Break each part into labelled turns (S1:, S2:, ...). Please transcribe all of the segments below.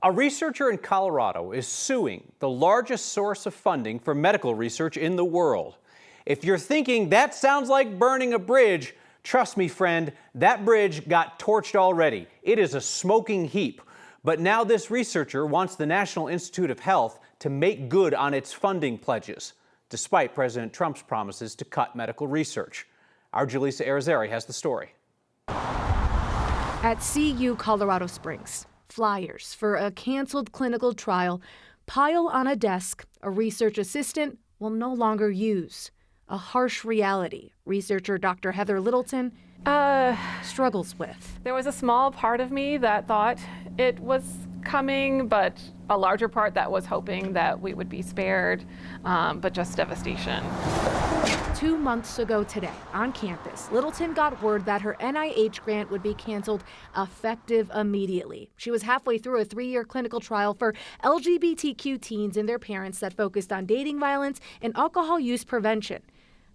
S1: A researcher in Colorado is suing the largest source of funding for medical research in the world. If you're thinking that sounds like burning a bridge, trust me, friend, that bridge got torched already. It is a smoking heap. But now this researcher wants the National Institute of Health to make good on its funding pledges, despite President Trump's promises to cut medical research. Our Jaleesa Arizari has the story.
S2: At CU Colorado Springs, flyers for a canceled clinical trial pile on a desk a research assistant will no longer use. A harsh reality researcher Dr. Heather Littleton struggles with.
S3: There was a small part of me that thought it was coming, but a larger part that was hoping that we would be spared, but just devastation.
S2: 2 months ago today, on campus, Littleton got word that her NIH grant would be canceled effective immediately. She was halfway through a 3-year clinical trial for LGBTQ teens and their parents that focused on dating violence and alcohol use prevention.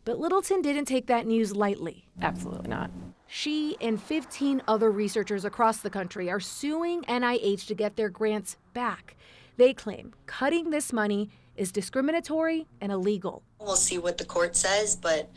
S2: But Littleton didn't take that news lightly.
S3: Absolutely not.
S2: She and 15 other researchers across the country are suing NIH to get their grants back. They claim cutting this money is discriminatory and illegal.
S4: We'll see what the court says, but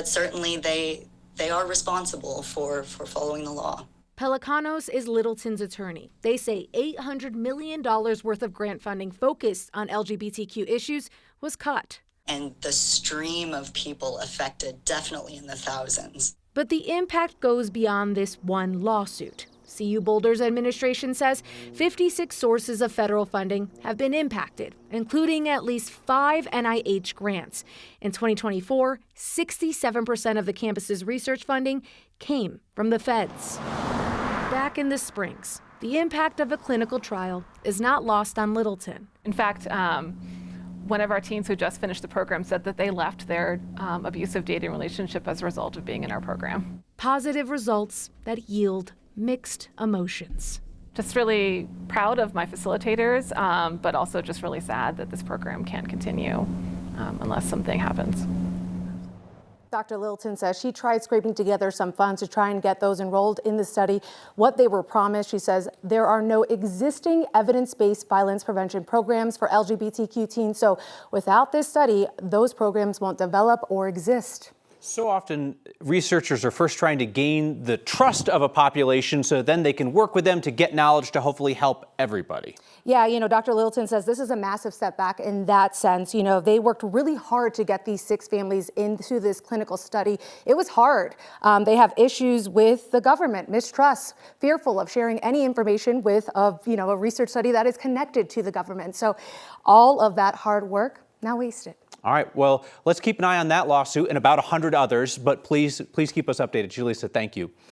S4: certainly they are responsible for following the law.
S2: Pelicanos is Littleton's attorney. They say $800 million worth of grant funding focused on LGBTQ issues was cut.
S4: And the stream of people affected, definitely in the thousands.
S2: But the impact goes beyond this one lawsuit. CU Boulder's administration says 56 sources of federal funding have been impacted, including at least 5 NIH grants. In 2024, 67% of the campus's research funding came from the feds. Back in the Springs, the impact of a clinical trial is not lost on Littleton.
S3: In fact, one of our teens who just finished the program said that they left their abusive dating relationship as a result of being in our program.
S2: Positive results that yield mixed emotions.
S3: Just really proud of my facilitators, but also just really sad that this program can't continue unless something happens.
S5: Dr. Littleton says she tried scraping together some funds to try and get those enrolled in the study what they were promised. She says there are no existing evidence-based violence prevention programs for LGBTQ teens. So without this study, those programs won't develop or exist.
S1: So often, researchers are first trying to gain the trust of a population so then they can work with them to get knowledge to hopefully help everybody.
S5: Yeah, Dr. Littleton says this is a massive setback in that sense. They worked really hard to get these 6 families into this clinical study. It was hard. They have issues with the government, mistrust, fearful of sharing any information with a research study that is connected to the government. So all of that hard work now wasted.
S1: All right, well, let's keep an eye on that lawsuit and about 100 others, but please keep us updated. Jaleesa, thank you.